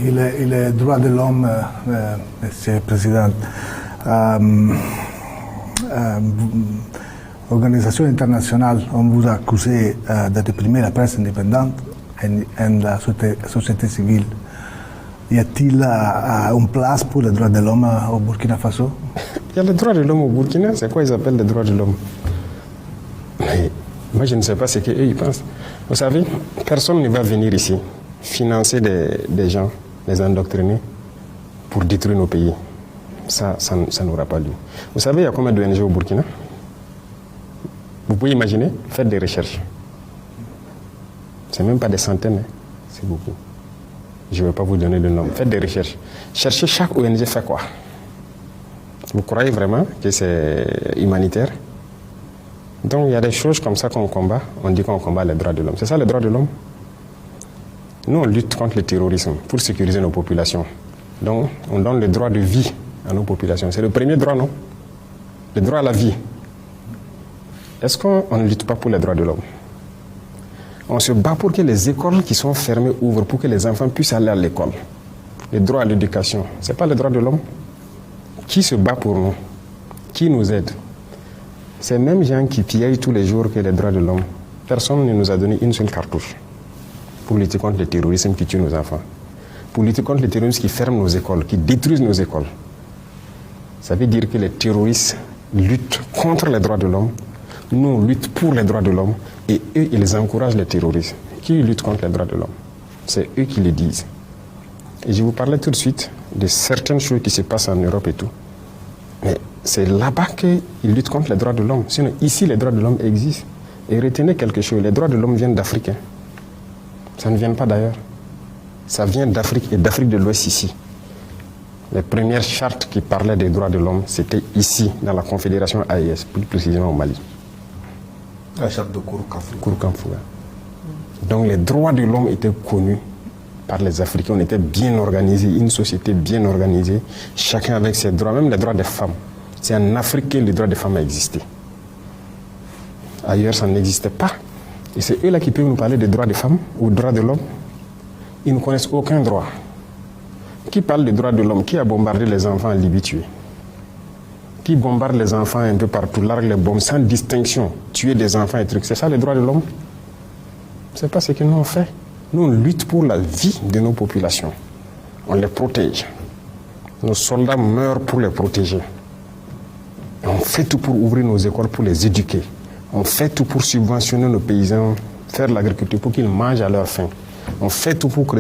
Les droits de l'homme, Monsieur le Président, organisations internationales ont vous accusé de réprimer la presse indépendante et la société civile. Y a-t-il une place pour les droits de l'homme au Burkina Faso? Il y a les droits de l'homme au Burkina, c'est quoi ils appellent les droits de l'homme? Mais moi je ne sais pas ce qu'eux ils pensent. Vous savez, personne ne va venir ici financer des gens, les endoctriner pour détruire nos pays. Ça n'aura pas lieu. Vous savez, il y a combien d'ONG au Burkina? Vous pouvez imaginer, faites des recherches. C'est même pas des centaines, hein. C'est beaucoup. Je ne vais pas vous donner le nom. Faites des recherches. Cherchez chaque ONG fait quoi. Vous croyez vraiment que c'est humanitaire? Donc il y a des choses comme ça qu'on combat. On dit qu'on combat les droits de l'homme. C'est ça les droits de l'homme? Nous, on lutte contre le terrorisme pour sécuriser nos populations. Donc on donne le droit de vie à nos populations. C'est le premier droit, non? Le droit à la vie. Est-ce qu'on ne lutte pas pour les droits de l'homme? On se bat pour que les écoles qui sont fermées ouvrent, pour que les enfants puissent aller à l'école. Le droit à l'éducation, ce n'est pas le droit de l'homme. Qui se bat pour nous? Qui nous aide? Ces mêmes gens qui pillent tous les jours que les droits de l'homme, personne ne nous a donné une seule cartouche pour lutter contre le terrorisme qui tue nos enfants, pour lutter contre le terrorisme qui ferme nos écoles, qui détruisent nos écoles. Ça veut dire que les terroristes luttent contre les droits de l'homme. Nous, on lutte pour les droits de l'homme et eux, ils encouragent les terroristes. Qui lutte contre les droits de l'homme? C'est eux qui le disent. Et je vous parlais tout de suite de certaines choses qui se passent en Europe et tout. Mais c'est là-bas qu'ils luttent contre les droits de l'homme. Sinon, ici, les droits de l'homme existent. Et retenez quelque chose, les droits de l'homme viennent d'Afrique. Hein. Ça ne vient pas d'ailleurs. Ça vient d'Afrique et d'Afrique de l'Ouest ici. Les premières chartes qui parlaient des droits de l'homme, c'était ici, dans la Confédération AES, plus précisément au Mali. La charte de Kouroukanfouga. Donc les droits de l'homme étaient connus par les Africains. On était bien organisés, une société bien organisée, chacun avec ses droits, même les droits des femmes. C'est en Afrique que les droits des femmes a existé. Ailleurs, ça n'existait pas. Et c'est eux là qui peuvent nous parler des droits des femmes ou des droits de l'homme. Ils ne connaissent aucun droit. Qui parle des droits de l'homme? Qui a bombardé les enfants en Libye tués? Qui bombarde les enfants un peu partout, largue les bombes sans distinction, tuer des enfants et trucs? C'est ça les droits de l'homme? C'est pas ce que nous on fait. Nous on lutte pour la vie de nos populations. On les protège. Nos soldats meurent pour les protéger. On fait tout pour ouvrir nos écoles, pour les éduquer. On fait tout pour subventionner nos paysans, faire l'agriculture pour qu'ils mangent à leur faim. On fait tout pour creuser